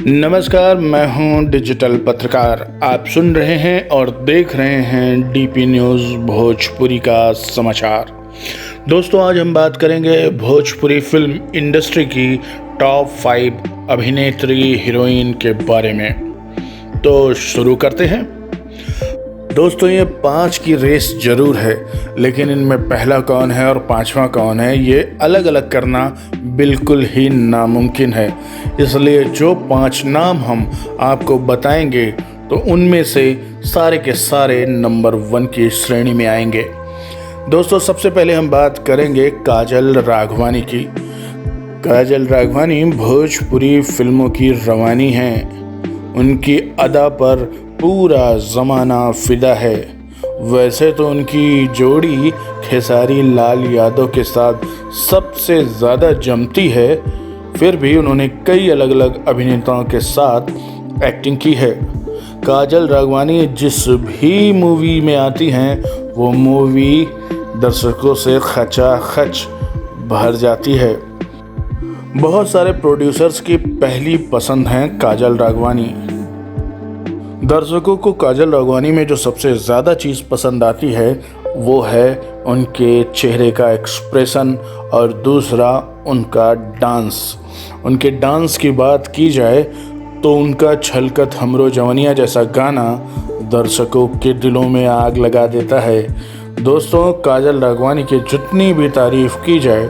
नमस्कार, मैं हूं डिजिटल पत्रकार। आप सुन रहे हैं और देख रहे हैं डीपी न्यूज़ भोजपुरी का समाचार। दोस्तों, आज हम बात करेंगे भोजपुरी फिल्म इंडस्ट्री की टॉप 5 अभिनेत्री हीरोइन के बारे में। तो शुरू करते हैं। दोस्तों, ये 5 की रेस जरूर है, लेकिन इनमें पहला कौन है और 5वां कौन है, ये अलग अलग करना बिल्कुल ही नामुमकिन है। इसलिए जो 5 नाम हम आपको बताएंगे तो उनमें से सारे के सारे नंबर 1 की श्रेणी में आएंगे। दोस्तों, सबसे पहले हम बात करेंगे काजल राघवानी की। काजल राघवानी भोजपुरी फिल्मों की रवानी हैं। उनकी अदा पर पूरा ज़माना फिदा है। वैसे तो उनकी जोड़ी खेसारी लाल यादव के साथ सबसे ज़्यादा जमती है, फिर भी उन्होंने कई अलग अलग अभिनेताओं के साथ एक्टिंग की है। काजल राघवानी जिस भी मूवी में आती हैं, वो मूवी दर्शकों से खचाखच भर जाती है। बहुत सारे प्रोड्यूसर्स की पहली पसंद हैं काजल राघवानी। दर्शकों को काजल राघवानी में जो सबसे ज़्यादा चीज़ पसंद आती है वो है उनके चेहरे का एक्सप्रेशन और दूसरा उनका डांस। उनके डांस की बात की जाए तो उनका छलकत हमरो जवनिया जैसा गाना दर्शकों के दिलों में आग लगा देता है। दोस्तों, काजल राघवानी की जितनी भी तारीफ की जाए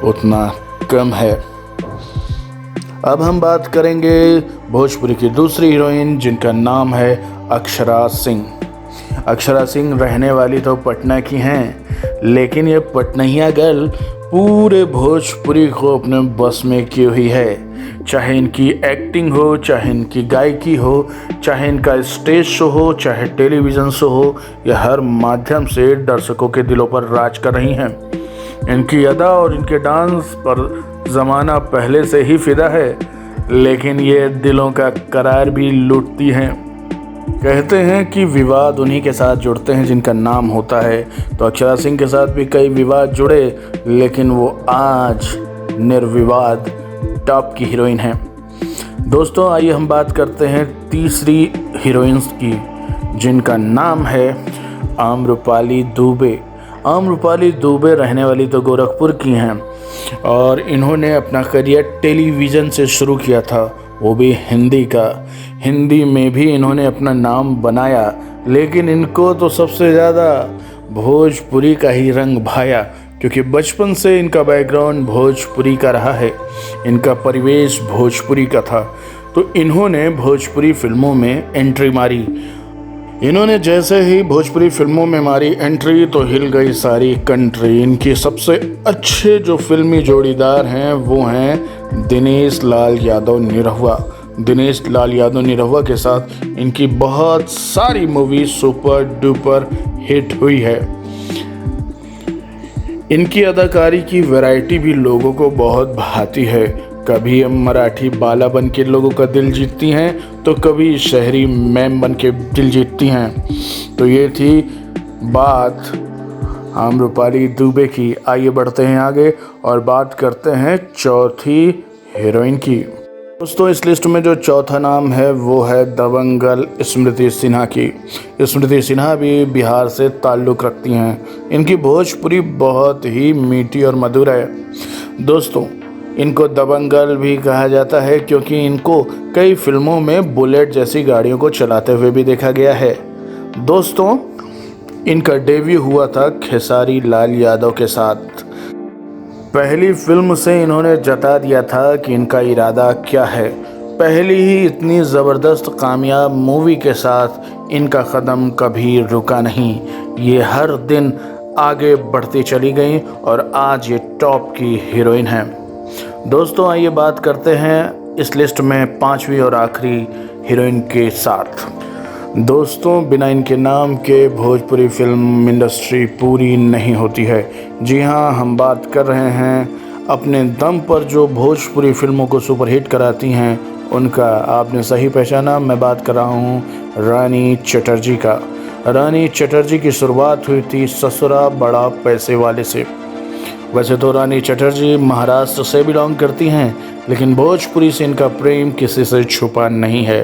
उतना कम है। अब हम बात करेंगे भोजपुरी की दूसरी हीरोइन, जिनका नाम है अक्षरा सिंह। अक्षरा सिंह रहने वाली तो पटना की हैं, लेकिन ये पटनहिया गर्ल पूरे भोजपुरी को अपने बस में की हुई है। चाहे इनकी एक्टिंग हो, चाहे इनकी गायकी हो, चाहे इनका स्टेज शो हो, चाहे टेलीविज़न शो हो, ये हर माध्यम से दर्शकों के दिलों पर राज कर रही हैं। इनकी अदा और इनके डांस पर ज़माना पहले से ही फिदा है, लेकिन ये दिलों का करार भी लूटती हैं। कहते हैं कि विवाद उन्हीं के साथ जुड़ते हैं जिनका नाम होता है, तो अक्षरा सिंह के साथ भी कई विवाद जुड़े, लेकिन वो आज निर्विवाद टॉप की हीरोइन हैं। दोस्तों, आइए हम बात करते हैं तीसरी हीरोइंस की, जिनका नाम है आम्रपाली दुबे। आम्रपाली दुबे रहने वाली तो गोरखपुर की हैं और इन्होंने अपना करियर टेलीविज़न से शुरू किया था, वो भी हिंदी का। हिंदी में भी इन्होंने अपना नाम बनाया, लेकिन इनको तो सबसे ज़्यादा भोजपुरी का ही रंग भाया, क्योंकि बचपन से इनका बैकग्राउंड भोजपुरी का रहा है। इनका परिवेश भोजपुरी का था, तो इन्होंने भोजपुरी फिल्मों में एंट्री मारी। इन्होंने जैसे ही भोजपुरी फिल्मों में मारी एंट्री तो हिल गई सारी कंट्री। इनकी सबसे अच्छे जो फिल्मी जोड़ीदार हैं वो हैं दिनेश लाल यादव निरहुआ। दिनेश लाल यादव निरहुआ के साथ इनकी बहुत सारी मूवी सुपर डुपर हिट हुई है। इनकी अदाकारी की वैरायटी भी लोगों को बहुत भाती है। कभी मराठी बाला बन के लोगों का दिल जीतती हैं, तो कभी शहरी मैम बन के दिल जीतती हैं। तो ये थी बात आम्रपाली दुबे की। आइए बढ़ते हैं आगे और बात करते हैं चौथी हीरोइन की। दोस्तों, इस लिस्ट में जो चौथा नाम है वो है दबंगल स्मृति सिन्हा की। स्मृति सिन्हा भी बिहार से ताल्लुक़ रखती हैं। इनकी भोजपुरी बहुत ही मीठी और मधुर है। दोस्तों, इनको दबंगल भी कहा जाता है क्योंकि इनको कई फिल्मों में बुलेट जैसी गाड़ियों को चलाते हुए भी देखा गया है। दोस्तों, इनका डेब्यू हुआ था खेसारी लाल यादव के साथ। पहली फिल्म से इन्होंने जता दिया था कि इनका इरादा क्या है। पहली ही इतनी ज़बरदस्त कामयाब मूवी के साथ इनका कदम कभी रुका नहीं। ये हर दिन आगे बढ़ती चली गई और आज ये टॉप की हीरोइन हैं। दोस्तों, आइए बात करते हैं इस लिस्ट में 5वीं और आखिरी हीरोइन के साथ। दोस्तों, बिना इनके नाम के भोजपुरी फिल्म इंडस्ट्री पूरी नहीं होती है। जी हाँ, हम बात कर रहे हैं अपने दम पर जो भोजपुरी फिल्मों को सुपरहिट कराती हैं उनका। आपने सही पहचाना, मैं बात कर रहा हूँ रानी चटर्जी का। रानी चटर्जी की शुरुआत हुई थी ससुरा बड़ा पैसे वाले से वैसे तो रानी चटर्जी महाराष्ट्र से बिलोंग करती हैं, लेकिन भोजपुरी से इनका प्रेम किसी से छुपा नहीं है।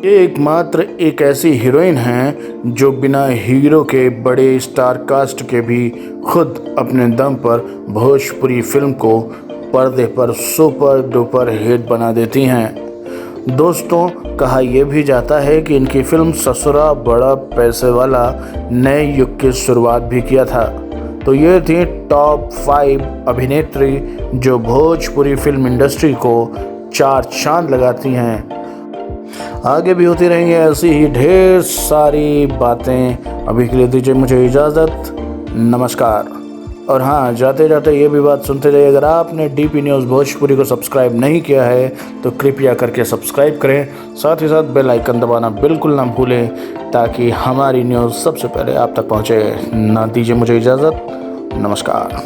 ये एकमात्र एक ऐसी हीरोइन हैं जो बिना हीरो के बड़े स्टार कास्ट के भी खुद अपने दम पर भोजपुरी फिल्म को पर्दे पर सुपर डुपर हिट बना देती हैं। दोस्तों, कहा यह भी जाता है कि इनकी फिल्म ससुरा बड़ा पैसे वाला नए युग की शुरुआत भी किया था। तो ये थी टॉप 5 अभिनेत्री जो भोजपुरी फिल्म इंडस्ट्री को 4 चांद लगाती हैं। आगे भी होती रहेंगी ऐसी ही ढेर सारी बातें। अभी के लिए दीजिए मुझे इजाज़त, नमस्कार। और हाँ, जाते जाते ये भी बात सुनते जाइए, अगर आपने डीपी न्यूज़ भोजपुरी को सब्सक्राइब नहीं किया है तो कृपया करके सब्सक्राइब करें, साथ ही साथ बेल आइकन दबाना बिल्कुल ना भूलें ताकि हमारी न्यूज़ सबसे पहले आप तक पहुँचे। ना दीजिए मुझे इजाज़त, नमस्कार।